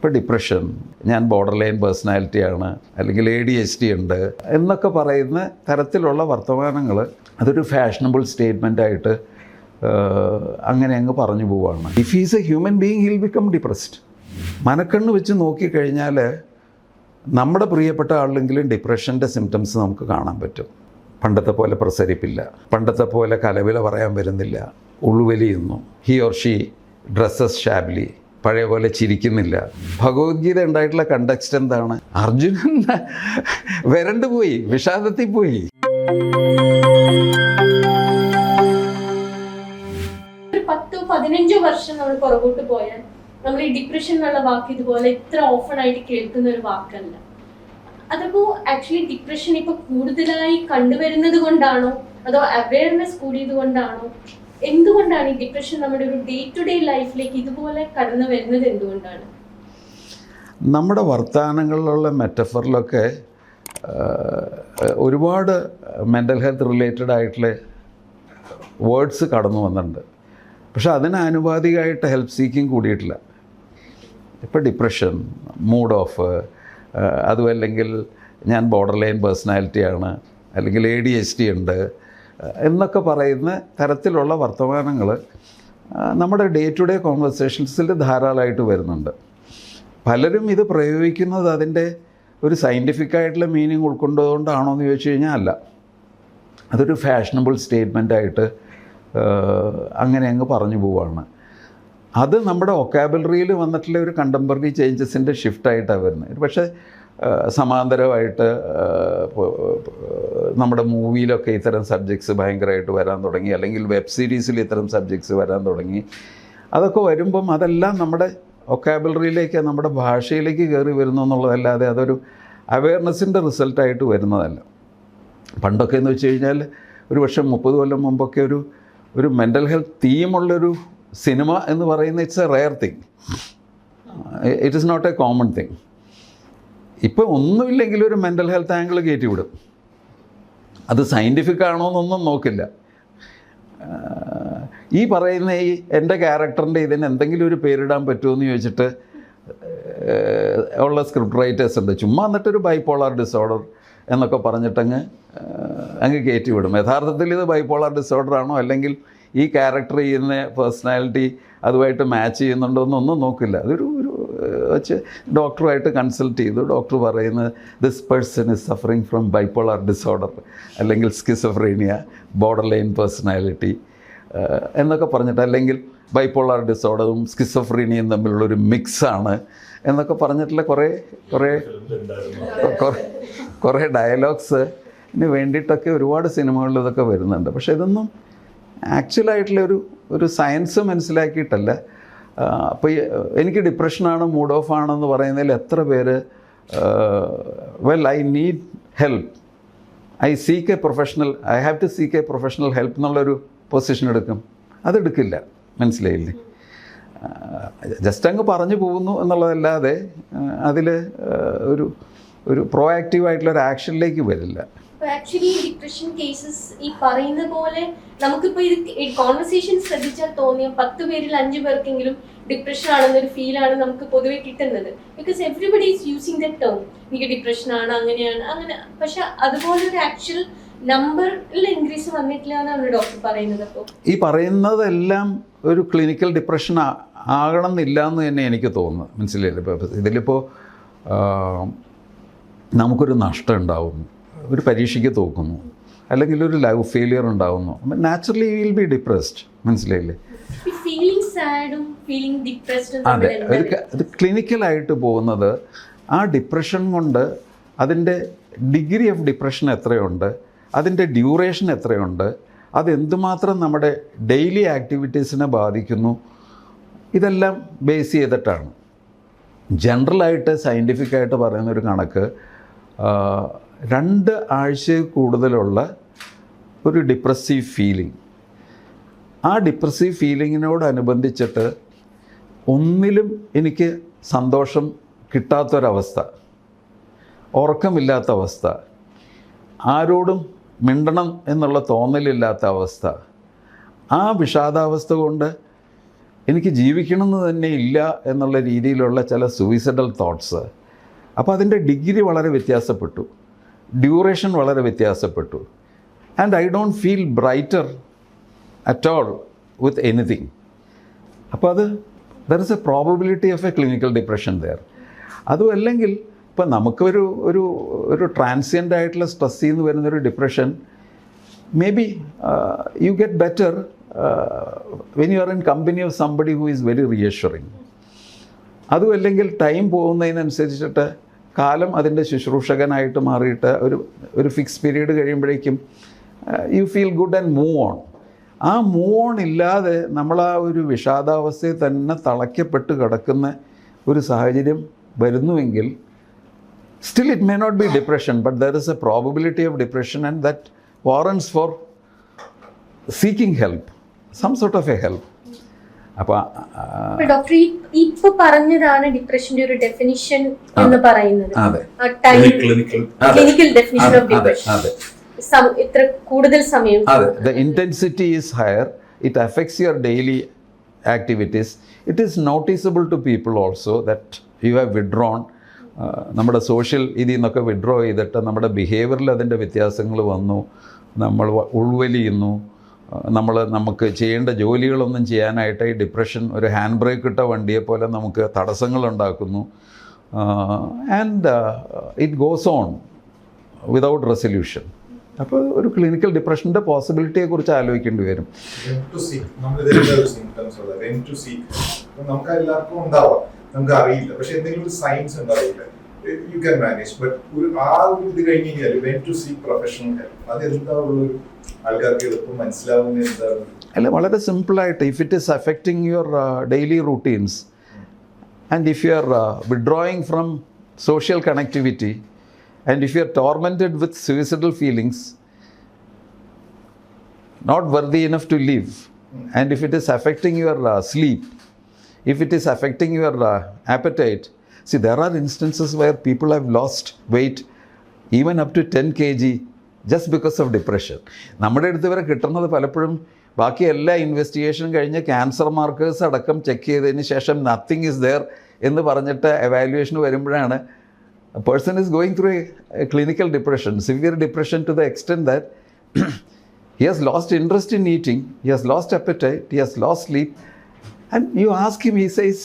ഇപ്പോൾ ഡിപ്രഷൻ, ഞാൻ border line പേഴ്സണാലിറ്റിയാണ്, അല്ലെങ്കിൽ ADHD ഉണ്ട് എന്നൊക്കെ പറയുന്ന തരത്തിലുള്ള വർത്തമാനങ്ങൾ അതൊരു ഫാഷനബിൾ സ്റ്റേറ്റ്മെൻറ്റായിട്ട് അങ്ങനെ അങ്ങ് പറഞ്ഞു പോവുകയാണ്. If is a human being he'll become depressed. മനക്കണ്ണ് വെച്ച് നോക്കിക്കഴിഞ്ഞാൽ നമ്മുടെ പ്രിയപ്പെട്ട ആളിലെങ്കിലും ഡിപ്രഷൻ്റെ സിംറ്റംസ് നമുക്ക് കാണാൻ പറ്റും. പണ്ടത്തെ പോലെ പ്രസരിപ്പില്ല, പണ്ടത്തെ പോലെ കലവില പറയാൻ വരുന്നില്ല, ഉള്ളുവലിയുന്നു, ഹി ഓർ ഷീ ഡ്രസ്സസ് ഷാബ്ലി, പഴയ പോലെ ചിരിക്കുന്നില്ല. ഭഗവത്ഗീത ഉണ്ടായിട്ടുള്ള കണ്ടക്സ്റ്റ് എന്താണ്? അർജുനൻ വരണ്ടു പോയി, വിഷാദത്തിൽ പോയി. ഒരു 10-15 വർഷം നമ്മൾ പുറകോട്ട് പോയാൽ നമ്മൾ ഈ ഡിപ്രഷൻ എന്നുള്ള വാക്ക് ഇതുപോലെ ഇത്ര ഓഫൺ ആയിട്ട് കേൾക്കുന്ന ഒരു വാക്കല്ല. അതപ്പോ ആക്ച്വലി ഡിപ്രഷൻ ഇപ്പൊ കൂടുതലായി കണ്ടുവരുന്നത് കൊണ്ടാണോ അതോ അവയർനെസ് കൂടിയത് കൊണ്ടാണോ? എന്തുകൊണ്ടാണ് ഈ ഡിപ്രഷൻ നമ്മുടെ ഒരു ഡേ ടു ഡേ ലൈഫിലേക്ക് ഇതുപോലെ കടന്നു വരുന്നത്? എന്തുകൊണ്ടാണ്? നമ്മുടെ വർത്തമാനങ്ങളിലുള്ള മെറ്റഫറിലൊക്കെ ഒരുപാട് മെൻ്റൽ ഹെൽത്ത് റിലേറ്റഡ് ആയിട്ടുള്ള വേർഡ്സ് കടന്നു വന്നിട്ടുണ്ട്. പക്ഷെ അതിന് ആനുപാതികമായിട്ട് ഹെൽപ്പ് സീക്കിങ് കൂടിയിട്ടില്ല. ഇപ്പോൾ ഡിപ്രഷൻ, മൂഡ് ഓഫ്, അതുമല്ലെങ്കിൽ ഞാൻ ബോർഡർ ലൈൻ പേഴ്സണാലിറ്റിയാണ്, അല്ലെങ്കിൽ ADHD ഉണ്ട് എന്നൊക്കെ പറയുന്ന തരത്തിലുള്ള വർത്തമാനങ്ങൾ നമ്മുടെ ഡേ ടു ഡേ കോൺവെർസേഷൻസിൽ ധാരാളമായിട്ട് വരുന്നുണ്ട്. പലരും ഇത് പ്രയോഗിക്കുന്നത് അതിൻ്റെ ഒരു സയൻറ്റിഫിക്കായിട്ടുള്ള മീനിങ് ഉൾക്കൊണ്ടുകൊണ്ടാണോ എന്ന് ചോദിച്ചു കഴിഞ്ഞാൽ അല്ല. അതൊരു ഫാഷനബിൾ സ്റ്റേറ്റ്മെൻറ്റായിട്ട് അങ്ങനെ അങ്ങ് പറഞ്ഞു പോവുകയാണ്. അത് നമ്മുടെ വൊക്കാബുലറിയിൽ വന്നിട്ടുള്ള ഒരു കണ്ടംപററി ചേഞ്ചസിൻ്റെ ഷിഫ്റ്റായിട്ടാണ് വരുന്നത്. പക്ഷേ സമാന്തരമായിട്ട് നമ്മുടെ മൂവിയിലൊക്കെ ഇത്തരം സബ്ജക്ട്സ് ഭയങ്കരമായിട്ട് വരാൻ തുടങ്ങി, അല്ലെങ്കിൽ വെബ് സീരീസിൽ ഇത്തരം സബ്ജക്ട്സ് വരാൻ തുടങ്ങി. അതൊക്കെ വരുമ്പം അതെല്ലാം നമ്മുടെ വൊക്കാബുലറിയിലേക്ക്, നമ്മുടെ ഭാഷയിലേക്ക് കയറി വരുന്നു എന്നുള്ളതല്ലാതെ അതൊരു അവയർനെസ്സിൻ്റെ റിസൾട്ടായിട്ട് വരുന്നതല്ല. പണ്ടൊക്കെ എന്ന് വെച്ച് കഴിഞ്ഞാൽ ഒരു വർഷം 30 കൊല്ലം മുമ്പൊക്കെ ഒരു മെൻ്റൽ ഹെൽത്ത് തീമുള്ളൊരു സിനിമ എന്ന് പറയുന്നത് it's a rare thing, it is not a common thing. ഇപ്പോൾ ഒന്നുമില്ലെങ്കിലും ഒരു മെൻ്റൽ ഹെൽത്ത് ആംഗിൾ കയറ്റിവിടും. അത് സയൻറ്റിഫിക് ആണോ എന്നൊന്നും നോക്കില്ല. ഈ പറയുന്ന ഈ എൻ്റെ ക്യാരക്ടറിൻ്റെ ഇതിന് എന്തെങ്കിലും ഒരു പേരിടാൻ പറ്റുമോ എന്ന് ചോദിച്ചിട്ട് ഉള്ള സ്ക്രിപ്റ്റ് റൈറ്റേഴ്സ് ഉണ്ട്. ചുമ്മാ എന്നിട്ടൊരു ബൈപോളാർ ഡിസോർഡർ എന്നൊക്കെ പറഞ്ഞിട്ടങ്ങ് കയറ്റിവിടും. യഥാർത്ഥത്തിൽ ഇത് ബൈപോളാർ ഡിസോർഡർ ആണോ, അല്ലെങ്കിൽ ഈ ക്യാരക്ടർ ചെയ്യുന്ന പേഴ്സണാലിറ്റി അതുമായിട്ട് മാച്ച് ചെയ്യുന്നുണ്ടോ എന്നൊന്നും നോക്കില്ല. അതൊരു വെച്ച് ഡോക്ടറുമായിട്ട് കൺസൾട്ട് ചെയ്തു. ഡോക്ടർ പറയുന്നത് this person is suffering from bipolar disorder, അല്ലെങ്കിൽ സ്കിസോഫ്രീനിയ, ബോർഡർ ലൈൻ പേഴ്സണാലിറ്റി എന്നൊക്കെ പറഞ്ഞിട്ട്, അല്ലെങ്കിൽ ബൈപോളാർ ഡിസോർഡറും സ്കിസോഫ്രീനിയയും തമ്മിലുള്ളൊരു മിക്സാണ് എന്നൊക്കെ പറഞ്ഞിട്ടുള്ള കുറേ ഡയലോഗ്സിന് വേണ്ടിയിട്ടൊക്കെ ഒരുപാട് സിനിമകളിൽ ഇതൊക്കെ വരുന്നുണ്ട്. പക്ഷേ ഇതൊന്നും ആക്ച്വലായിട്ടുള്ള ഒരു സയൻസ് മനസ്സിലാക്കിയിട്ടല്ല. അപ്പോൾ എനിക്ക് ഡിപ്രഷനാണ്, മൂഡ് ഓഫ് ആണെന്ന് പറയുന്നതിൽ എത്ര പേര് well I need help, I have to seek a professional help എന്നുള്ളൊരു പൊസിഷൻ എടുക്കും? അതെടുക്കില്ല. മനസ്സിലായില്ലേ? ജസ്റ്റ് അങ്ങ് പറഞ്ഞു പോകുന്നു എന്നുള്ളതല്ലാതെ അതിൽ ഒരു പ്രോആക്റ്റീവായിട്ടുള്ളൊരു ആക്ഷനിലേക്ക് വരില്ല. ആക്ച്വലി ഡിപ്രഷൻ കേസസ് ഈ പറയുന്ന പോലെ നമുക്കിപ്പോൾ ഇത് കോൺവെർസേഷൻ ശ്രദ്ധിച്ചാൽ തോന്നിയ 10 പേരിൽ 5 പേർക്കെങ്കിലും ഡിപ്രഷൻ ആണെന്നൊരു ഫീലാണ് നമുക്ക് പൊതുവെ കിട്ടുന്നത്. Because everybody is using the term, എനിക്ക് ഡിപ്രഷൻ ആണ്, അങ്ങനെയാണ്, അങ്ങനെ. പക്ഷെ അതുപോലെ ഒരു ആക്ച്വൽ നമ്പറിൽ ഇൻക്രീസ് വന്നിട്ടില്ല എന്നാണ് ഡോക്ടർ പറയുന്നത്. അപ്പോൾ ഈ പറയുന്നതെല്ലാം ഒരു ക്ലിനിക്കൽ ഡിപ്രഷൻ ആകണം എന്നില്ല എന്ന് തന്നെ എനിക്ക് തോന്നുന്നു. മനസ്സിലായില്ലേ? ഇപ്പോൾ ഇതിലിപ്പോൾ നമുക്കൊരു നഷ്ടം ഉണ്ടാവുന്നു, ഒരു പരീക്ഷയ്ക്ക് തോക്കുന്നു, അല്ലെങ്കിൽ ഒരു ലൈഫ് ഫെയിലിയർ ഉണ്ടാവുന്നു, നാച്ചുറലി വിൽ ബി ഡിപ്രസ്ഡ്. മനസ്സിലായില്ലേ? അതെ, അത് ക്ലിനിക്കലായിട്ട് പോകുന്നത് ആ ഡിപ്രഷൻ കൊണ്ട് അതിൻ്റെ ഡിഗ്രി ഓഫ് ഡിപ്രഷൻ എത്രയുണ്ട്, അതിൻ്റെ ഡ്യൂറേഷൻ എത്രയുണ്ട്, അതെന്തുമാത്രം നമ്മുടെ ഡെയിലി ആക്ടിവിറ്റീസിനെ ബാധിക്കുന്നു, ഇതെല്ലാം ബേസ് ചെയ്തിട്ടാണ്. ജനറലായിട്ട് സയൻറ്റിഫിക്കായിട്ട് പറയുന്നൊരു കണക്ക് 2 ആഴ്ചയിൽ കൂടുതലുള്ള ഒരു ഡിപ്രസീവ് ഫീലിംഗ്, ആ ഡിപ്രസീവ് ഫീലിങ്ങിനോടനുബന്ധിച്ചിട്ട് ഒന്നിലും എനിക്ക് സന്തോഷം കിട്ടാത്തൊരവസ്ഥ, ഉറക്കമില്ലാത്ത അവസ്ഥ, ആരോടും മിണ്ടണം എന്നുള്ള തോന്നലില്ലാത്ത അവസ്ഥ, ആ വിഷാദാവസ്ഥ കൊണ്ട് എനിക്ക് ജീവിക്കണമെന്ന് തന്നെ ഇല്ല എന്നുള്ള രീതിയിലുള്ള ചില സൂയിസൈഡൽ തോട്ട്സ്. അപ്പോൾ അതിൻ്റെ ഡിഗ്രി വളരെ വ്യത്യാസപ്പെട്ടു, ഡ്യൂറേഷൻ വളരെ വ്യത്യാസപ്പെട്ടു. And I don't feel brighter at all with anything. അപ്പോൾ അത് there is a probability of a clinical depression there. അതും അല്ലെങ്കിൽ ഇപ്പം നമുക്കൊരു ഒരു ഒരു ട്രാൻസിയൻ്റ് ആയിട്ടുള്ള സ്ട്രെസ്സിൽ നിന്ന് വരുന്നൊരു depression may be you get better when you are in company of somebody who is very reassuring. അതും അല്ലെങ്കിൽ ടൈം പോകുന്നതിനനുസരിച്ചിട്ട് കാലം അതിൻ്റെ ശുശ്രൂഷകനായിട്ട് മാറിയിട്ട് ഒരു ഫിക്സ് പീരീഡ് കഴിയുമ്പോഴേക്കും you feel good and move on. ആ മൂവ് ഓൺ ഇല്ലാതെ നമ്മൾ ആ ഒരു വിഷാദാവസ്ഥയിൽ തന്നെ തളയ്ക്കപ്പെട്ട് കിടക്കുന്ന ഒരു സാഹചര്യം വരുന്നുവെങ്കിൽ still it may not be depression, but there is a probability of depression, and that warrants for seeking help, some sort of a help. അപ്പോൾ ഡോക്ടർ ഇപ്പൊ പറഞ്ഞതാണ് ഡിപ്രഷന്റെ ഒരു ഡെഫിനിഷൻ എന്ന് പറയുന്നത്. അതെ, ക്ലിനിക്കൽ ഡെഫിനിഷൻ ഓഫ് ഡിപ്രഷൻ. ഇത്ര കൂടുതൽ സമയം, അതെ, the intensity is higher, it affects your daily activities, it is noticeable to people also that you have withdrawn. നമ്മുടെ സോഷ്യൽ ഇതിൽ നിന്നൊക്കെ വിഡ്രോ ചെയ്തിട്ട് നമ്മുടെ ബിഹേവിയറിൽ അതിൻ്റെ വ്യത്യാസങ്ങൾ വന്നു, നമ്മൾ ഉൾവലിയുന്നു, നമുക്ക് ചെയ്യേണ്ട ജോലികളൊന്നും ചെയ്യാനായിട്ട് ഈ ഡിപ്രഷൻ ഒരു ഹാൻഡ് ബ്രേക്ക് ഇട്ട വണ്ടിയെ പോലെ നമുക്ക് തടസ്സങ്ങളുണ്ടാക്കുന്നു. And it goes on without resolution. അപ്പോൾ ഒരു ക്ലിനിക്കൽ ഡിപ്രഷൻ്റെ പോസിബിലിറ്റിയെക്കുറിച്ച് ആലോചിക്കേണ്ടി വരും. നമുക്ക് എല്ലാവർക്കും ഉണ്ടാവാം, നമുക്ക് അറിയില്ല, പക്ഷെ എന്തെങ്കിലും ഒരു സയൻസ് ഉണ്ടാവില്ല, യു ക്യാൻ മാനേജ്. ബട്ട് ആ ഒരു ഇത് കഴിഞ്ഞ് കഴിഞ്ഞാൽ when to seek professional help, അത് എന്താ ഉള്ളൊരു ആൾക്കാർക്ക് എളുപ്പം മനസ്സിലാവുന്നത് എന്താണ്? അല്ല, വളരെ സിമ്പിളായിട്ട്, if it is affecting your daily routines and if you are withdrawing from social connectivity, and if you are tormented with suicidal feelings, not worthy enough to live, and if it is affecting your sleep, if it is affecting your appetite. See, there are instances where people have lost weight even up to 10 kg just because of depression. നമ്മുടെ അടുത്ത് വരെ കിട്ടുന്നത് പലപ്പോഴും ബാക്കി എല്ലാ ഇൻവെസ്റ്റിഗേഷനും കഴിഞ്ഞ് cancer markers അടക്കം check ചെയ്തതിന് ശേഷം നത്തിങ് ഇസ് ദെയർ എന്ന് പറഞ്ഞിട്ട് എവാലുവേഷന് വരുമ്പോഴാണ് a person is going through a clinical depression, severe depression, to the extent that he has lost interest in eating, he has lost appetite, he has lost sleep. And you ask him, he says,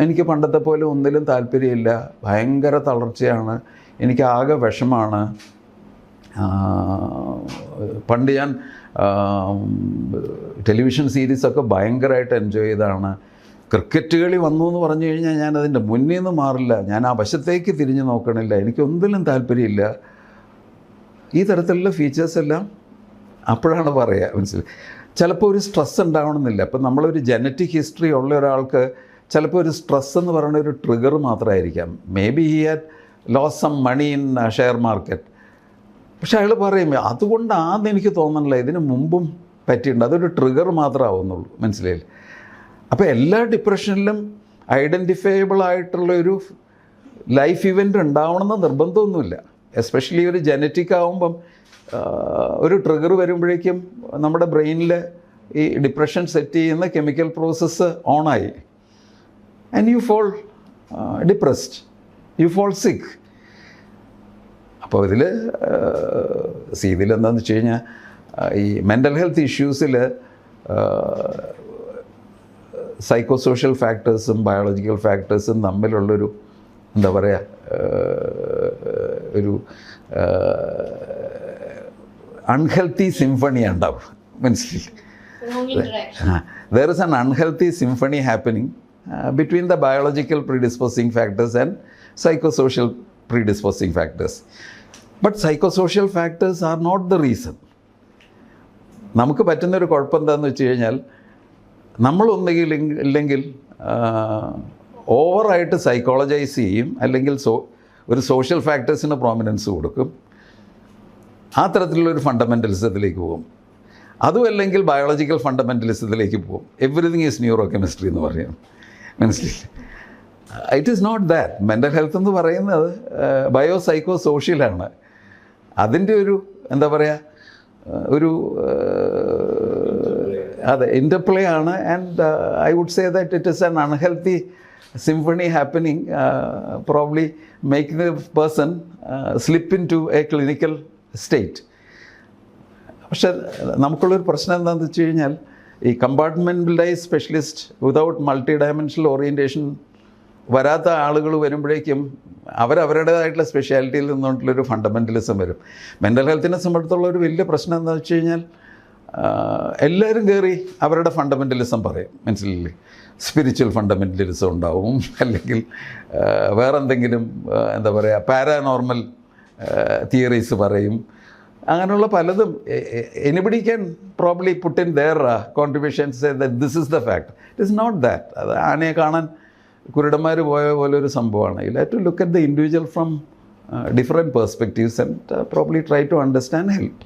എനിക്ക് പണ്ടത്തെ പോലെ ഒന്നിലും താല്പര്യമില്ല, ഭയങ്കര തളർച്ചയാണ്, എനിക്ക് ആകെ വിഷമാണ്, പണ്ട് ഞാൻ ടെലിവിഷൻ സീരീസൊക്കെ ഭയങ്കരമായിട്ട് എൻജോയ് ചെയ്തതാണ്, ക്രിക്കറ്റ് കളി വന്നു എന്ന് പറഞ്ഞു കഴിഞ്ഞാൽ ഞാൻ അതിൻ്റെ മുന്നിൽ നിന്ന് മാറില്ല, ഞാൻ ആ വശത്തേക്ക് തിരിഞ്ഞു നോക്കണില്ല, എനിക്കൊന്നിലും താല്പര്യമില്ല. ഈ തരത്തിലുള്ള ഫീച്ചേഴ്സ് എല്ലാം അപ്പോഴാണ് പറയുക. മനസ്സിലായി? ചിലപ്പോൾ ഒരു സ്ട്രെസ് ഉണ്ടാവണമെന്നില്ല. ഇപ്പം നമ്മളൊരു ജനറ്റിക് ഹിസ്റ്ററി ഉള്ള ഒരാൾക്ക് ചിലപ്പോൾ ഒരു സ്ട്രെസ് എന്ന് പറയുന്ന ഒരു ട്രിഗർ മാത്രമായിരിക്കാം. Maybe he had loss some money in share market. പക്ഷെ അയാൾ പറയും അതുകൊണ്ടാണെന്ന് എനിക്ക് തോന്നണില്ല, ഇതിന് മുമ്പും പറ്റിയിട്ടുണ്ട്, അതൊരു ട്രിഗർ മാത്രമാവുന്നുള്ളൂ. മനസ്സിലായില്ലേ? അപ്പോൾ എല്ലാ ഡിപ്രഷനിലും ഐഡൻറ്റിഫയബിൾ ആയിട്ടുള്ളൊരു ലൈഫ് ഇവൻ്റ് ഉണ്ടാവണമെന്ന് നിർബന്ധമൊന്നുമില്ല. എസ്പെഷ്യലി ഒരു ജനറ്റിക് ആവുമ്പം ഒരു ട്രിഗർ വരുമ്പോഴേക്കും നമ്മുടെ ബ്രെയിനിൽ ഈ ഡിപ്രഷൻ സെറ്റ് ചെയ്യുന്ന കെമിക്കൽ പ്രോസസ്സ് ഓണായി, and you fall depressed, you fall sick. അപ്പോൾ ഇതിലെന്താണെന്ന് വെച്ച് കഴിഞ്ഞാൽ ഈ മെൻ്റൽ ഹെൽത്ത് ഇഷ്യൂസിൽ സൈക്കോ സോഷ്യൽ ഫാക്ടേഴ്സും ബയോളജിക്കൽ ഫാക്ടേഴ്സും തമ്മിലുള്ളൊരു എന്താ പറയുക ഒരു അൺഹെൽത്തി സിംഫണി ഉണ്ടാവും. മനസ്സിലായി? there is an unhealthy symphony happening between the biological predisposing factors and psychosocial predisposing factors. But psychosocial factors are not the reason. നമുക്ക് പറ്റുന്നൊരു കുഴപ്പം എന്താണെന്ന് വെച്ച് കഴിഞ്ഞാൽ നമ്മളൊന്നുകിൽ ഇല്ലെങ്കിൽ ഓവറായിട്ട് സൈക്കോളജൈസ് ചെയ്യും, അല്ലെങ്കിൽ ഒരു സോഷ്യൽ ഫാക്ടേഴ്സിന് പ്രോമിനൻസ് കൊടുക്കും, ആ തരത്തിലുള്ളൊരു ഫണ്ടമെൻ്റലിസത്തിലേക്ക് പോകും. അതും അല്ലെങ്കിൽ ബയോളജിക്കൽ ഫണ്ടമെൻ്റലിസത്തിലേക്ക് പോകും. എവറിതിങ് ഈസ് ന്യൂറോ കെമിസ്ട്രി എന്ന് പറയും. മനസ്സിലായില്ലേ? It is not that. Mental health എന്ന് പറയുന്നത് ബയോ സൈക്കോ സോഷ്യലാണ്. അതിൻ്റെ ഒരു എന്താ പറയുക ഒരു അതെ, ഇൻ്റർപ്ലേ ആണ്. And I would say that it is an unhealthy symphony happening, probably make the person slip into a clinical state. പക്ഷെ നമുക്കുള്ളൊരു പ്രശ്നം എന്താണെന്ന് വെച്ച് കഴിഞ്ഞാൽ ഈ compartmentalise specialist without multi dimensional orientation വരാത്ത ആളുകൾ വരുമ്പോഴേക്കും അവരവരുടേതായിട്ടുള്ള സ്പെഷ്യാലിറ്റിയിൽ നിന്നുകൊണ്ടുള്ളൊരു ഫണ്ടമെൻ്റലിസം വരും. മെൻ്റൽ ഹെൽത്തിനെ സംബന്ധിച്ചുള്ള ഒരു വലിയ പ്രശ്നം എന്താണെന്ന് വെച്ച് കഴിഞ്ഞാൽ എല്ലാവരും കയറി അവരുടെ ഫണ്ടമെൻ്റലിസം പറയും. മനസ്സിലില്ലേ? സ്പിരിച്വൽ ഫണ്ടമെൻ്റലിസം ഉണ്ടാവും, അല്ലെങ്കിൽ വേറെന്തെങ്കിലും എന്താ പറയുക പാരാനോർമൽ തിയറീസ് പറയും. അങ്ങനെയുള്ള പലതും anybody can probably put in their contributions that this is the fact. It is not that. അത് ആനയെ കാണാൻ കുരുടന്മാർ പോയ പോലെ ഒരു സംഭവമാണ്. You have to look at the individual from different perspectives and probably try to understand help.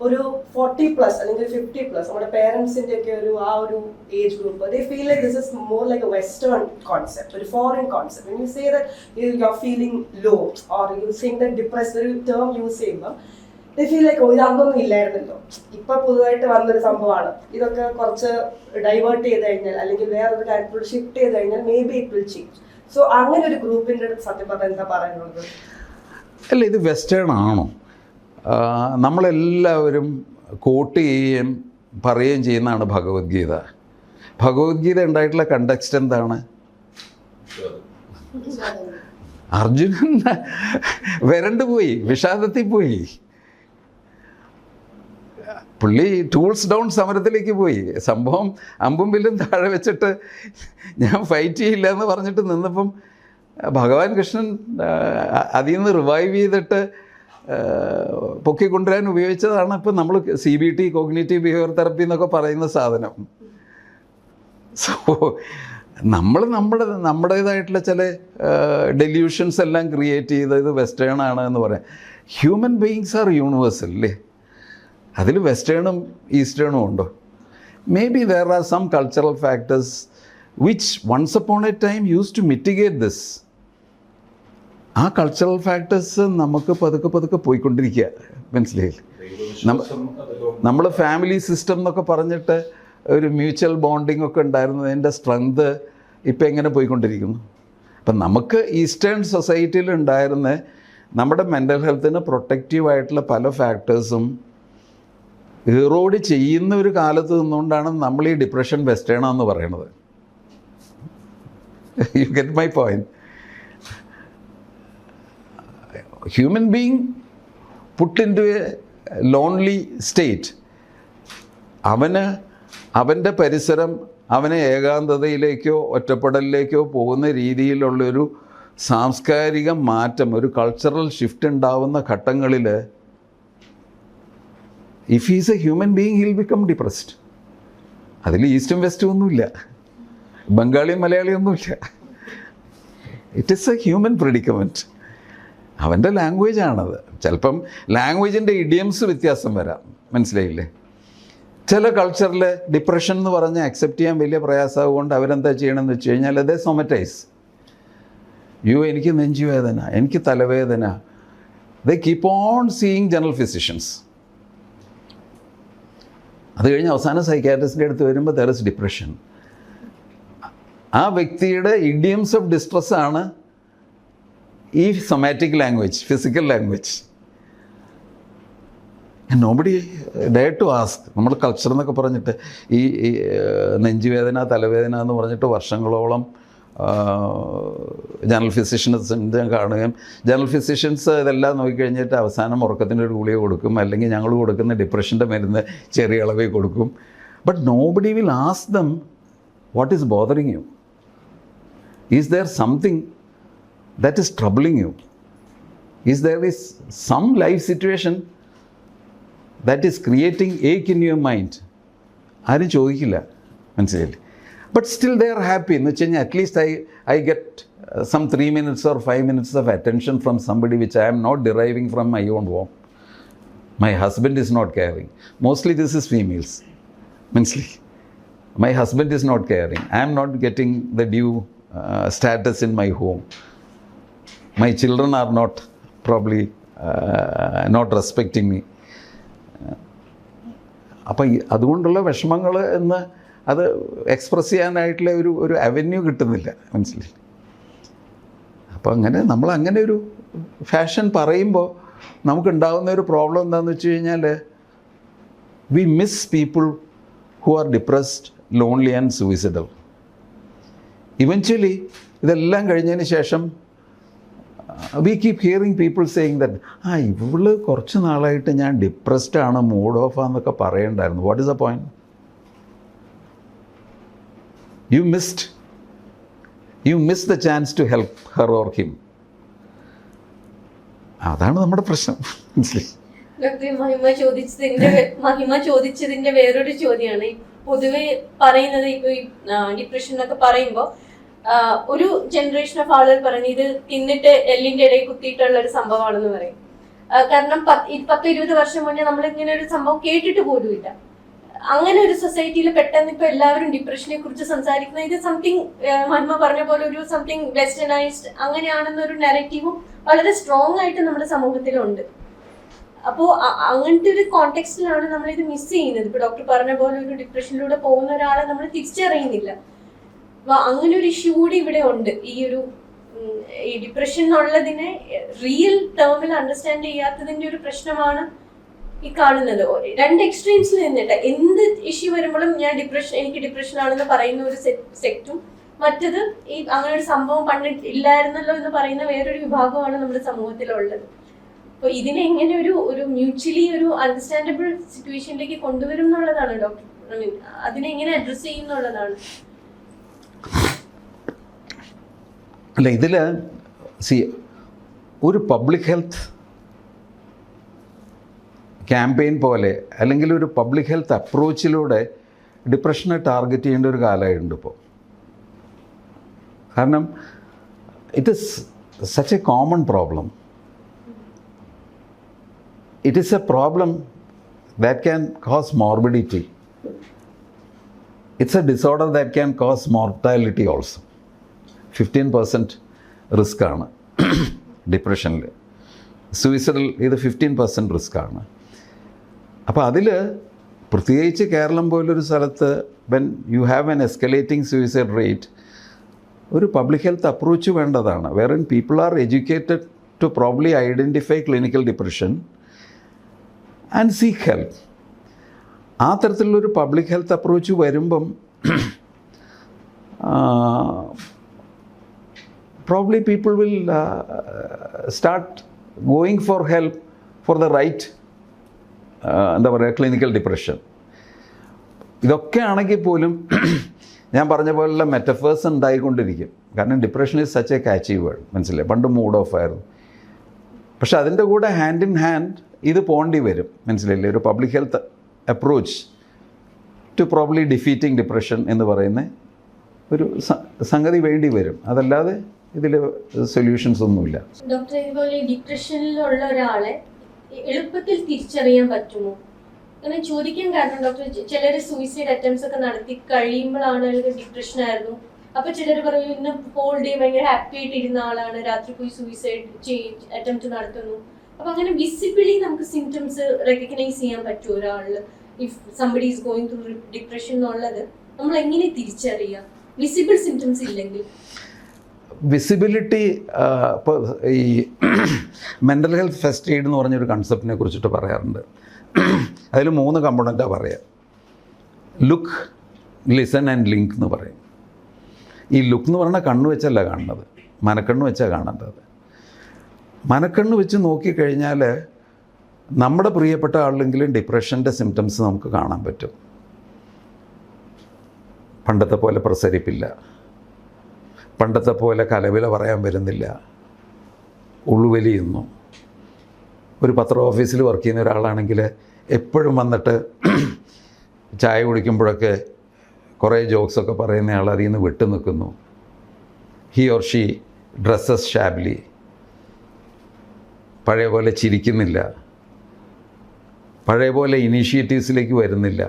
ഒരു 40+ അല്ലെങ്കിൽ 50+, നമ്മുടെ പേരൻസിന്റെ ഒക്കെ ആ ഒരു age group, they feel like this is more like a western concept, ഒരു foreign concept. When you say that you're feeling low or you think that depressed, ഒരു term use ചെയ്യുമ്പോൾ they feel like ഇതൊന്നും ഇല്ലായിരുന്നല്ലോ, ഇപ്പൊ പുതുതായിട്ട് വന്നൊരു സംഭവമാണ്, ഇതൊക്കെ കുറച്ച് ഡൈവേർട്ട് ചെയ്ത് കഴിഞ്ഞാൽ അല്ലെങ്കിൽ വേറൊരു കാര്യത്തോട് ഷിഫ്റ്റ് ചെയ്ത് കഴിഞ്ഞാൽ may be it will change. So അങ്ങനെ ഒരു ഗ്രൂപ്പിന്റെ സത്യം പറഞ്ഞാൽ എന്താ പറയുന്നത്? അല്ല, ഇത് വെസ്റ്റേൺ ആണോ? നമ്മളെല്ലാവരും കോട്ട് ചെയ്യുകയും പറയുകയും ചെയ്യുന്നതാണ് ഭഗവത്ഗീത. ഭഗവത്ഗീത ഉണ്ടായിട്ടുള്ള കണ്ടക്സ്റ്റ് എന്താണ്? അർജുനൻ വരണ്ടു പോയി, വിഷാദത്തിൽ പോയി, പുള്ളി ടൂൾസ് ഡൗൺ സമരത്തിലേക്ക് പോയി. സംഭവം അമ്പും വില്ലും താഴെ വെച്ചിട്ട് ഞാൻ ഫൈറ്റ് ചെയ്യില്ല എന്ന് പറഞ്ഞിട്ട് നിന്നപ്പം ഭഗവാൻ കൃഷ്ണൻ അതിൽ നിന്ന് റിവൈവ് ചെയ്തിട്ട് പൊക്കിക്കൊണ്ടുവരാൻ ഉപയോഗിച്ചതാണ് ഇപ്പം നമ്മൾ CBT, കോഗ്നിറ്റീവ് ബിഹേവിയർ തെറപ്പി എന്നൊക്കെ പറയുന്ന സാധനം. സോ നമ്മുടേതായിട്ടുള്ള ചില ഡെല്യൂഷൻസ് എല്ലാം ക്രിയേറ്റ് ചെയ്ത് ഇത് വെസ്റ്റേൺ ആണ് എന്ന് പറയാം. ഹ്യൂമൻ ബീയിങ്സ് ആർ യൂണിവേഴ്സൽ അല്ലേ? അതിൽ വെസ്റ്റേണും ഈസ്റ്റേണും ഉണ്ടോ? May be there are some cultural factors which once upon a time used to mitigate this. ആ കൾച്ചറൽ ഫാക്ടേഴ്സ് നമുക്ക് പതുക്കെ പോയിക്കൊണ്ടിരിക്കുക. മനസ്സിലായില്ലേ? നമ്മൾ ഫാമിലി സിസ്റ്റം എന്നൊക്കെ പറഞ്ഞിട്ട് ഒരു മ്യൂച്വൽ ബോണ്ടിങ് ഒക്കെ ഉണ്ടായിരുന്നതിൻ്റെ സ്ട്രെങ്ത് ഇപ്പം എങ്ങനെ പോയിക്കൊണ്ടിരിക്കുന്നു? അപ്പം നമുക്ക് ഈസ്റ്റേൺ സൊസൈറ്റിയിൽ ഉണ്ടായിരുന്ന നമ്മുടെ മെൻ്റൽ ഹെൽത്തിന് പ്രൊട്ടക്റ്റീവായിട്ടുള്ള പല ഫാക്ടേഴ്സും ഇറോഡ് ചെയ്യുന്ന ഒരു കാലത്ത് നിന്നുകൊണ്ടാണ് നമ്മൾ ഈ ഡിപ്രഷൻ വെസ്റ്റേണെന്ന് പറയുന്നത്. You get my point? Human being put into a lonely state, അവൻ്റെ പരിസരം അവനെ ഏകാന്തതയിലേക്കോ ഒറ്റപ്പെടലിലേക്കോ പോകുന്ന രീതിയിലുള്ളൊരു സാംസ്കാരിക മാറ്റം, ഒരു കൾച്ചറൽ ഷിഫ്റ്റ് ഉണ്ടാവുന്ന ഘട്ടങ്ങളിൽ if he's a human being he'll become depressed. അതിൽ ഈസ്റ്റും വെസ്റ്റും ഒന്നുമില്ല, ബംഗാളിയും മലയാളിയും ഒന്നുമില്ല. It is a human predicament. അവൻ്റെ ലാംഗ്വേജാണത്. ചിലപ്പം ലാംഗ്വേജിൻ്റെ ഇഡിയംസ് വ്യത്യാസം വരാം. മനസ്സിലായില്ലേ? ചില കൾച്ചറിൽ ഡിപ്രഷൻ എന്ന് പറഞ്ഞ് അക്സെപ്റ്റ് ചെയ്യാൻ വലിയ പ്രയാസമാകൊണ്ട് അവരെന്താ ചെയ്യണമെന്ന് വെച്ച് കഴിഞ്ഞാൽ അതേ സൊമറ്റൈസ്. എനിക്ക് നെഞ്ചുവേദന, എനിക്ക് തലവേദന. They keep on seeing general physicians. അത് കഴിഞ്ഞ് അവസാനം സൈക്കാട്രിസ്റ്റിൻ്റെ അടുത്ത് വരുമ്പോൾ ദർ ഇസ് ഡിപ്രഷൻ. ആ വ്യക്തിയുടെ ഇഡിയംസ് ഓഫ് ഡിസ്ട്രസ്സാണ് ഈ somatic language, physical language. Nobody dare to ask. നമ്മൾ കൾച്ചർ എന്നൊക്കെ പറഞ്ഞിട്ട് ഈ നെഞ്ചുവേദന, തലവേദന എന്ന് പറഞ്ഞിട്ട് വർഷങ്ങളോളം ജനറൽ ഫിസിഷ്യൻസിൻ്റെ കാണുകയും ജനറൽ ഫിസിഷ്യൻസ് ഇതെല്ലാം നോക്കിക്കഴിഞ്ഞിട്ട് അവസാനം ഉറക്കത്തിൻ്റെ ഒരു ഗുളിക കൊടുക്കും, അല്ലെങ്കിൽ ഞങ്ങൾ കൊടുക്കുന്ന ഡിപ്രഷൻ്റെ മരുന്ന് ചെറിയ അളവിൽ കൊടുക്കും. But nobody will ask them what is bothering you? Is there something that is troubling you? Is there is some life situation that is creating ache in your mind? ആരും ചോദിക്കില്ല. മനസ്സിലായില്ലേ? But still they are happy എന്ന് വെച്ച് കഴിഞ്ഞാൽ at least I get some 3 minutes or 5 minutes of attention from somebody which I am not deriving from my own home. My husband is not caring. Mostly this is females. Mentally, my husband is not caring. I am not getting the due status in my home. My children are not probably not respecting me. അപ്പം അതുകൊണ്ടുള്ള വിഷമങ്ങൾ എന്ന് അത് express ചെയ്യാനായിട്ടുള്ള ഒരു avenue കിട്ടുന്നില്ല, മനസ്സിലായി. അപ്പോൾ നമ്മൾ അങ്ങനെ ഒരു ഫാഷൻ പറയുമ്പോൾ നമുക്കുണ്ടാകുന്ന ഒരു പ്രോബ്ലം എന്താണെന്ന് വെച്ച് കഴിഞ്ഞാൽ we miss people who are depressed, lonely and suicidal. Eventually ഇതെല്ലാം കഴിഞ്ഞതിന് ശേഷം we keep hearing people saying that ഇവള് കുറച്ച് നാളായിട്ട് ഞാൻ ഡിപ്രസ്ഡ് ആണ്, മൂഡ് ഓഫ് ആണെന്നൊക്കെ പറയണ്ടായിരുന്നു. What is the point? You missed the chance to help her or him. അതാണ് നമ്മുടെ പ്രശ്നം. ഡോക്ടർ മഹിമ ചോദിച്ചതിന്റെ വേറൊരു ചോദ്യമാണ്. പൊതുവെ പറയുന്നത് ഇപ്പോൾ ഈ ഡിപ്രഷൻ എന്നൊക്കെ പറയുമ്പോൾ ഒരു ജനറേഷൻ ഓഫ് ആളുകൾ പറയുന്നത് ഇത് തിന്നിട്ട് എല്ലിന്റെ ഇടയിൽ കുത്തിയിട്ടുള്ള ഒരു സംഭവമാണെന്ന് പറയും. കാരണം 10-20 വർഷം മുന്നേ നമ്മൾ ഇങ്ങനെ ഒരു സംഭവം കേട്ടിട്ട് പോലുമില്ല. അങ്ങനെ ഒരു സൊസൈറ്റിയിൽ പെട്ടെന്ന് ഇപ്പൊ എല്ലാവരും ഡിപ്രഷനെ കുറിച്ച് സംസാരിക്കുന്നത് ഇത് സംതിങ് മഹിമ പറഞ്ഞ പോലെ ഒരു സംതിങ് വെസ്റ്റേണൈസ്ഡ് അങ്ങനെയാണെന്നൊരു നെറേറ്റീവും വളരെ സ്ട്രോങ് ആയിട്ട് നമ്മുടെ സമൂഹത്തിലുണ്ട്. അപ്പോൾ അങ്ങനത്തെ ഒരു കോണ്ടെക്സ്റ്റിലാണ് നമ്മൾ ഇത് മിസ് ചെയ്യുന്നത്. ഇപ്പൊ ഡോക്ടർ പറഞ്ഞ പോലെ ഒരു ഡിപ്രഷനിലൂടെ പോകുന്ന ഒരാളെ നമ്മൾ തിരിച്ചറിയുന്നില്ല. അപ്പൊ അങ്ങനെ ഒരു ഇഷ്യൂ കൂടി ഇവിടെ ഉണ്ട്. ഈ ഡിപ്രഷൻ എന്നുള്ളതിനെ റിയൽ ടേമിൽ അണ്ടർസ്റ്റാൻഡ് ചെയ്യാത്തതിന്റെ ഒരു പ്രശ്നമാണ് ഈ കാണുന്നത്. രണ്ട് എക്സ്ട്രീംസിൽ നിന്നിട്ട് എന്ത് ഇഷ്യൂ വരുമ്പോഴും എനിക്ക് ഡിപ്രഷൻ ആണെന്ന് പറയുന്ന ഒരു സെക്റ്റും, മറ്റത് ഈ അങ്ങനെ ഒരു സംഭവം പണ്ട് ഇല്ലായിരുന്നല്ലോ എന്ന് പറയുന്ന വേറൊരു വിഭാഗമാണ് നമ്മുടെ സമൂഹത്തിലുള്ളത്. അപ്പൊ ഇതിനെ എങ്ങനെ ഒരു മ്യൂച്വലി ഒരു അണ്ടർസ്റ്റാൻഡബിൾ സിറ്റുവേഷനിലേക്ക് കൊണ്ടുവരും എന്നുള്ളതാണ് ഡോക്ടർ. അതിനെ എങ്ങനെ അഡ്രസ് ചെയ്യുന്നുള്ളതാണ്. അല്ല, ഇതിൽ ഒരു പബ്ലിക് ഹെൽത്ത് ക്യാമ്പയിൻ പോലെ അല്ലെങ്കിൽ ഒരു പബ്ലിക് ഹെൽത്ത് അപ്രോച്ചിലൂടെ ഡിപ്രഷനെ ടാർഗറ്റ് ചെയ്യേണ്ട ഒരു കാലമായിട്ടുണ്ട് ഇപ്പോൾ. കാരണം it is such A common problem. It is A problem that can cos morbidity. It's A disorder that can cos mortality also. 15% റിസ്ക്കാണ് ഡിപ്രഷനിൽ. സൂയിസൈഡൽ ഇത് 15% റിസ്ക്കാണ്. അപ്പോൾ അതിൽ പ്രത്യേകിച്ച് കേരളം പോലൊരു സ്ഥലത്ത് when you have an escalating suicide rate, ഒരു പബ്ലിക് ഹെൽത്ത് അപ്രോച്ച് വേണ്ടതാണ്. Wherein people are educated to probably identify clinical depression and seek help. ആ തരത്തിലുള്ളൊരു പബ്ലിക് ഹെൽത്ത് അപ്രോച്ച് വരുമ്പം probably people will start going for help for the right എന്താ പറയുക clinical depression. ഇതൊക്കെ ആണെങ്കിൽ പോലും ഞാൻ പറഞ്ഞ പോലുള്ള മെറ്റഫേഴ്സ് ഉണ്ടായിക്കൊണ്ടിരിക്കും. കാരണം ഡിപ്രഷൻ ഈസ് സച്ച് എ കാച്ചി വേർഡ്, മനസ്സിലായി. പണ്ട് മൂഡ് ഓഫ് ആയിരുന്നു. പക്ഷെ അതിൻ്റെ കൂടെ ഹാൻഡ് ഇൻ ഹാൻഡ് ഇത് പോകേണ്ടി വരും, മനസ്സിലായില്ലേ. ഒരു public health approach to probably defeating depression എന്ന് പറയുന്ന ഒരു സംഗതി വേണ്ടി വരും. അതല്ലാതെ ഇതിൽ സൊല്യൂഷൻസ് ഒന്നുമില്ല. ഡോക്ടർ, ഇതുപോലെ ഡിപ്രഷനിലുള്ള ഒരാളെ എളുപ്പത്തിൽ തിരിച്ചറിയാൻ പറ്റുമോ? അങ്ങനെ ചോദിക്കാൻ കാരണം ഡോക്ടർ, ചിലർ സൂയിസൈഡ് അറ്റംപ്റ്റ്സ് ഒക്കെ നടത്തി കഴിയുമ്പോഴാണ് അവർക്ക് ഡിപ്രഷൻ ആയിരുന്നു. അപ്പൊ ചിലർ പറയും ഇന്ന് ഹോൾ ഡേ ഭയങ്കര ഹാപ്പി ആയിട്ട് ഇരുന്ന ആളാണ്, രാത്രി പോയി സൂയിസൈഡ് അറ്റംപ്റ്റ് നടത്തുന്നു. അപ്പൊ അങ്ങനെ വിസിബിളി നമുക്ക് സിംറ്റംസ് റെക്കഗ്നൈസ് ചെയ്യാൻ പറ്റുമോ ഒരാളിൽ? If somebody is going through depression എന്നുള്ളത് നമ്മൾ എങ്ങനെ തിരിച്ചറിയാം വിസിബിൾ സിംറ്റംസ് ഇല്ലെങ്കിൽ? വിസിബിലിറ്റി ഇപ്പോൾ ഈ മെൻ്റൽ ഹെൽത്ത് ഫസ്റ്റ് എയ്ഡ് എന്ന് പറഞ്ഞൊരു കൺസെപ്റ്റിനെ കുറിച്ചിട്ട് പറയാറുണ്ട്. അതിൽ 3 കമ്പോണൻറ്റാണ് പറയുക. ലുക്ക്, ലിസൺ ആൻഡ് ലിങ്ക് എന്ന് പറയും. ഈ ലുക്ക് എന്ന് പറഞ്ഞാൽ കണ്ണ് വെച്ചല്ല കാണുന്നത്, മനക്കണ്ണ് വെച്ചാണ് കാണേണ്ടത്. മനക്കണ്ണ് വെച്ച് നോക്കിക്കഴിഞ്ഞാൽ നമ്മുടെ പ്രിയപ്പെട്ട ആളിലെങ്കിലും ഡിപ്രഷൻ്റെ സിംറ്റംസ് നമുക്ക് കാണാൻ പറ്റും. പണ്ടത്തെ പോലെ പ്രസരിപ്പില്ല, പണ്ടത്തെ പോലെ കലവില പറയാൻ വരുന്നില്ല, ഉള്ളുവലിയുന്നു. ഒരു പത്ര ഓഫീസിൽ വർക്ക് ചെയ്യുന്ന ഒരാളാണെങ്കിൽ എപ്പോഴും വന്നിട്ട് ചായ കുടിക്കുമ്പോഴൊക്കെ കുറേ ജോക്സൊക്കെ പറയുന്നയാൾ അതിൽ നിന്ന് വിട്ടു നിൽക്കുന്നു. ഹി ഓർ ഷീ ഡ്രസ്സസ് ഷാബ്ലി, പഴയ പോലെ ചിരിക്കുന്നില്ല, പഴയ പോലെ ഇനീഷ്യേറ്റീവ്സിലേക്ക് വരുന്നില്ല.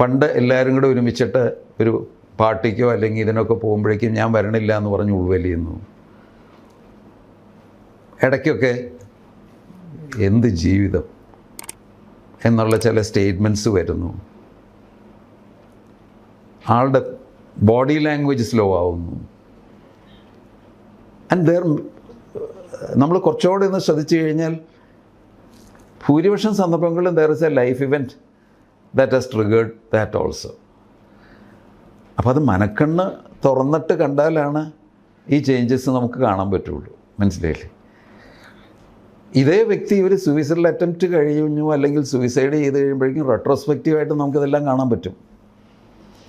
പണ്ട് എല്ലാവരും കൂടെ ഒരുമിച്ചിട്ട് ഒരു പാർട്ടിക്കോ അല്ലെങ്കിൽ ഇതിനൊക്കെ പോകുമ്പോഴേക്കും ഞാൻ വരണില്ല എന്ന് പറഞ്ഞ് ഉൾവലിയുന്നു. ഇടയ്ക്കൊക്കെ എന്ത് ജീവിതം, എന്നുള്ള ചില സ്റ്റേറ്റ്മെൻറ്റ്സ് വരുന്നു. ആളുടെ ബോഡി ലാംഗ്വേജ് സ്ലോ ആവുന്നു. ആൻഡ് നമ്മൾ കുറച്ചുകൂടെ ഒന്ന് ശ്രദ്ധിച്ചു കഴിഞ്ഞാൽ ഭൂരിപക്ഷം സന്ദർഭങ്ങളിലും there is a life event that has triggered that also. അപ്പോൾ അത് മനക്കണ്ണ് തുറന്നിട്ട് കണ്ടാലാണ് ഈ ചേഞ്ചസ് നമുക്ക് കാണാൻ പറ്റുള്ളൂ. മനസ്സിലായില്ലേ? ഇതേ വ്യക്തി ഒരു സൂയിസൈഡൽ അറ്റംപ്റ്റ് കഴിഞ്ഞു അല്ലെങ്കിൽ സൂയിസൈഡ് ചെയ്ത് കഴിയുമ്പോഴേക്കും റെട്രോസ്പെക്റ്റീവായിട്ട് നമുക്കിതെല്ലാം കാണാൻ പറ്റും.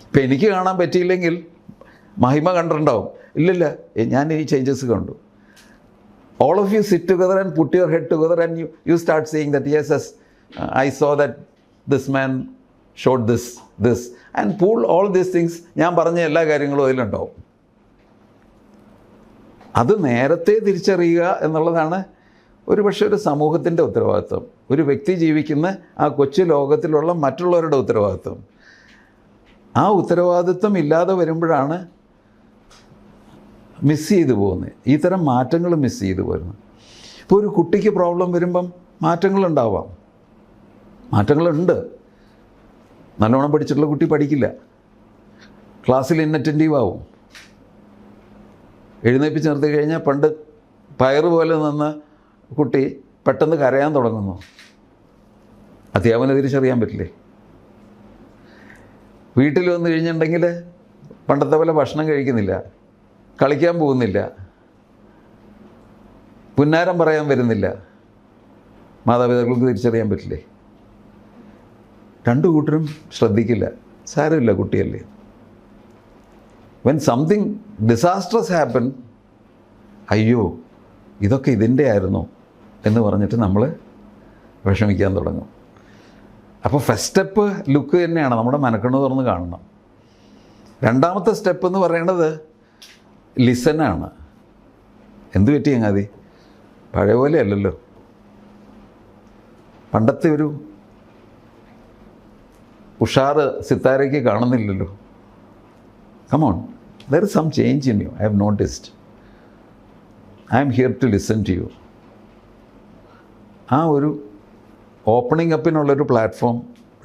ഇപ്പം എനിക്ക് കാണാൻ പറ്റിയില്ലെങ്കിൽ മഹിമ കണ്ടിട്ടുണ്ടാവും. ഇല്ലില്ല, ഞാൻ ഈ ചേഞ്ചസ് കണ്ടു. All of you sit together and put your head together and you start saying that yes, I saw that this man showed this and pull all these things. ഞാൻ പറഞ്ഞ എല്ലാ കാര്യങ്ങളും അതിലുണ്ടാവും. അത് നേരത്തെ തിരിച്ചറിയുക എന്നുള്ളതാണ് ഒരു പക്ഷേ ഒരു സമൂഹത്തിൻ്റെ ഉത്തരവാദിത്വം, ഒരു വ്യക്തി ജീവിക്കുന്ന ആ കൊച്ചു ലോകത്തിലുള്ള മറ്റുള്ളവരുടെ ഉത്തരവാദിത്വം. ആ ഉത്തരവാദിത്വം ഇല്ലാതെ വരുമ്പോഴാണ് മിസ് ചെയ്തു പോകുന്നത്, ഈ തരം മാറ്റങ്ങൾ മിസ് ചെയ്തു പോരുന്നത്. ഇപ്പോൾ ഒരു കുട്ടിക്ക് പ്രോബ്ലം വരുമ്പം മാറ്റങ്ങളുണ്ടാവാം, മാറ്റങ്ങളുണ്ട്. നല്ലോണം പഠിച്ചിട്ടുള്ള കുട്ടി പഠിക്കില്ല, ക്ലാസ്സിൽ ഇന്നറ്റൻറ്റീവ് ആവും. എഴുന്നേപ്പിച്ച് നിർത്തി കഴിഞ്ഞാൽ പണ്ട് പയറ് പോലെ നിന്ന് കുട്ടി പെട്ടെന്ന് കരയാൻ തുടങ്ങുന്നു. അധ്യാപനം തിരിച്ചറിയാൻ പറ്റില്ലേ? വീട്ടിൽ വന്നു കഴിഞ്ഞിട്ടുണ്ടെങ്കിൽ പണ്ടത്തെ പോലെ ഭക്ഷണം കഴിക്കുന്നില്ല, കളിക്കാൻ പോകുന്നില്ല, പുന്നാരം പറയാൻ വരുന്നില്ല. മാതാപിതാക്കൾക്ക് തിരിച്ചറിയാൻ പറ്റില്ലേ? രണ്ടു കൂട്ടരും ശ്രദ്ധിക്കില്ല, സാരമില്ല കുട്ടിയല്ലേ. വെൻ സംതിങ് ഡിസാസ്ട്രസ് ഹാപ്പൻ, അയ്യോ ഇതൊക്കെ ഇതിൻ്റെ ആയിരുന്നു എന്ന് പറഞ്ഞിട്ട് നമ്മൾ വിഷമിക്കാൻ തുടങ്ങും. അപ്പോൾ ഫസ്റ്റ് സ്റ്റെപ്പ് ലുക്ക് തന്നെയാണ്, നമ്മുടെ മനക്കണ്ണ് തുറന്ന് കാണണം. രണ്ടാമത്തെ സ്റ്റെപ്പ് എന്ന് പറയുന്നത് ലിസനാണ്. എന്ത് പറ്റി ചങ്ങാതി? പഴയ പോലെ അല്ലല്ലോ, പണ്ടത്തെ ഒരു ഉഷാറ് സിത്താരയ്ക്ക് കാണുന്നില്ലല്ലോ. Come on, there is some change in you. I have noticed. I am here to listen to you. ആ ഒരു ഓപ്പണിംഗ് അപ്പിനുള്ളൊരു പ്ലാറ്റ്ഫോം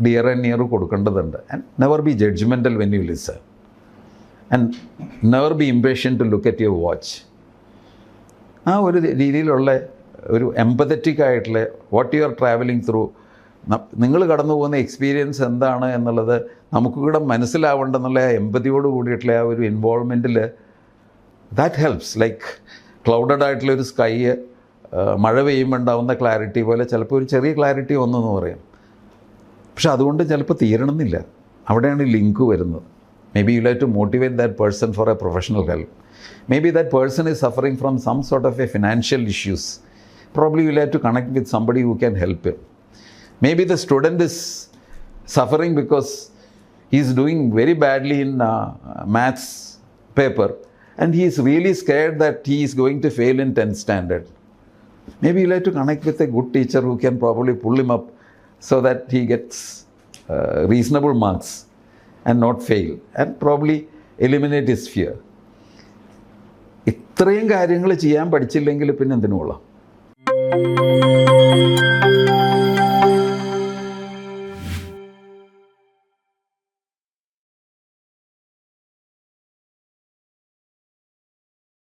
ഡിയർ ആൻഡ് നിയർ കൊടുക്കേണ്ടതുണ്ട്. And never be judgmental when you listen and never be impatient to look at your watch. ആ ഒരു രീതിയിലുള്ള ഒരു empathetic ആയിട്ടുള്ള what you are travelling through, നിങ്ങൾ കടന്നു പോകുന്ന എക്സ്പീരിയൻസ് എന്താണ് എന്നുള്ളത് നമുക്ക് കൂടെ മനസ്സിലാവേണ്ടെന്നുള്ള ആ എമ്പതിയോട് കൂടിയിട്ടുള്ള ആ ഒരു ഇൻവോൾവ്മെൻറ്റിൽ ദാറ്റ് ഹെൽപ്സ്. ലൈക്ക് ക്ലൗഡഡ് ആയിട്ടുള്ളൊരു സ്കൈ മഴ പെയ്യുമ്പോൾ ഉണ്ടാവുന്ന ക്ലാരിറ്റി പോലെ ചിലപ്പോൾ ഒരു ചെറിയ ക്ലാരിറ്റി വന്നെന്ന് പറയാം. പക്ഷെ അതുകൊണ്ട് ചിലപ്പോൾ തീരണമെന്നില്ല. അവിടെയാണ് ലിങ്ക് വരുന്നത്. May B you like to motivate that person for a professional help. May be that person is suffering from some sort of a financial issues. Probably you have to connect with somebody who can help him. Maybe the student is suffering because he is doing very badly in maths paper and he is really scared that he is going to fail in 10th standard. Maybe you have to connect with a good teacher who can probably pull him up so that he gets reasonable marks and not fail and probably eliminate his fear. ഇത്രയും കാര്യങ്ങൾ ചെയ്യാൻ പഠിച്ചില്ലെങ്കിൽ പിന്നെ എന്തിനു കൊള്ളാം?